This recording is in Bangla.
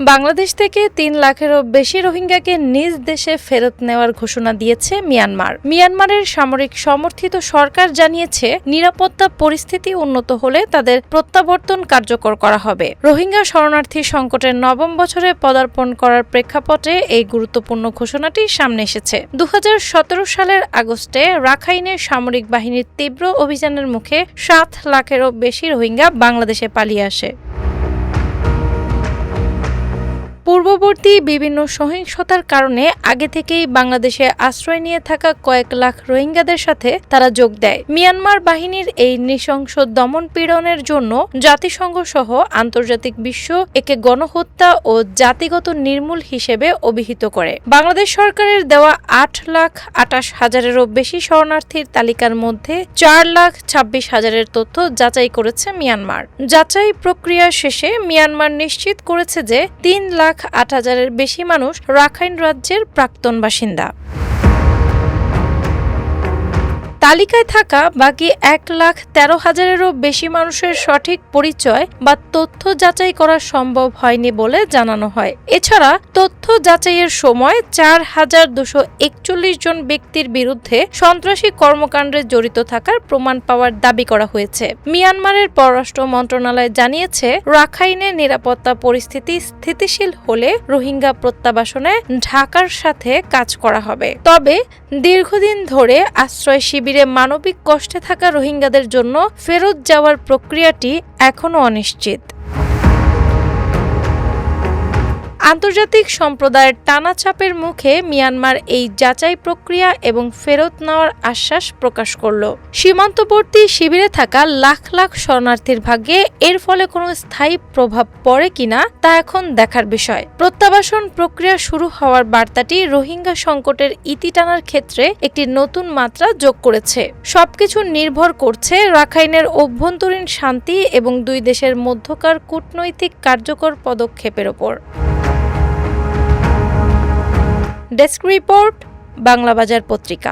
বাংলাদেশ থেকে ৩ লাখেরও বেশি রোহিঙ্গাকে নিজ দেশে ফেরত নেওয়ার ঘোষণা দিয়েছে মিয়ানমার। মিয়ানমারের সামরিক সমর্থিত সরকার জানিয়েছে, নিরাপত্তা পরিস্থিতি উন্নত হলে তাদের প্রত্যাবর্তন কার্যকর করা হবে। রোহিঙ্গা শরণার্থী সংকটের নবম বছরে পদার্পণ করার প্রেক্ষাপটে এই গুরুত্বপূর্ণ ঘোষণাটি সামনে এসেছে। ২০১৭ সালের আগস্টে রাখাইনে সামরিক বাহিনীর তীব্র অভিযানের মুখে ৭ লাখেরও বেশি রোহিঙ্গা বাংলাদেশে পালিয়ে আসে। পূর্ববর্তী বিভিন্ন সহিংসতার কারণে আগে থেকেই বাংলাদেশে আশ্রয় নিয়ে থাকা কয়েক লাখ রোহিঙ্গাদের সাথে তারা যোগ দেয়। মিয়ানমার বাহিনীর এই নৃশংস দমন-পীড়নের জন্য জাতিসংঘ সহ আন্তর্জাতিক বিশ্ব একে গণহত্যা ও জাতিগত নির্মূল হিসেবে অভিহিত করে। বাংলাদেশ সরকারের দেওয়া ৮,২৮,০০০-এরও বেশি শরণার্থীর তালিকার মধ্যে ৪,২৬,০০০-এর তথ্য যাচাই করেছে মিয়ানমার। যাচাই প্রক্রিয়া শেষে মিয়ানমার নিশ্চিত করেছে যে ৩,০৮,০০০-এর বেশি মানুষ রাখাইন রাজ্যের প্রাক্তন বাসিন্দা। তালিকায় থাকা বাকি ১,১৩,০০০-এরও বেশি মানুষের সঠিক পরিচয় বা তথ্য যাচাই করা সম্ভব হয়নি বলে জানানো হয়। এছাড়া তথ্য যাচাইয়ের সময় ৪,২৪১ জন ব্যক্তির বিরুদ্ধে সন্ত্রাসী কর্মকাণ্ডে জড়িত থাকার প্রমাণ পাওয়ার দাবি করা হয়েছে। মিয়ানমারের পররাষ্ট্র মন্ত্রণালয় জানিয়েছে, রাখাইনে নিরাপত্তা পরিস্থিতি স্থিতিশীল হলে রোহিঙ্গা প্রত্যাবাসনে ঢাকার সাথে কাজ করা হবে। তবে দীর্ঘদিন ধরে আশ্রয় শিবিরে মানবিক কষ্টে থাকা রোহিঙ্গাদের জন্য ফেরত যাওয়ার প্রক্রিয়াটি এখনও অনিশ্চিত। আন্তর্জাতিক সম্প্রদায়ের টানা চাপের মুখে মিয়ানমার এই যাচাই প্রক্রিয়া এবং ফেরত নেওয়ার আশ্বাস প্রকাশ করল। সীমান্তবর্তী শিবিরে থাকা লাখ লাখ শরণার্থীর ভাগ্যে এর ফলে কোনো স্থায়ী প্রভাব পড়ে কিনা তা এখন দেখার বিষয়। প্রত্যাবাসন প্রক্রিয়া শুরু হওয়ার বার্তাটি রোহিঙ্গা সংকটের ইতি টানার ক্ষেত্রে একটি নতুন মাত্রা যোগ করেছে। সবকিছু নির্ভর করছে রাখাইনের অভ্যন্তরীণ শান্তি এবং দুই দেশের মধ্যকার কূটনৈতিক কার্যকর পদক্ষেপের ওপর। ডেস্ক রিপোর্ট, বাংলাবাজার পত্রিকা।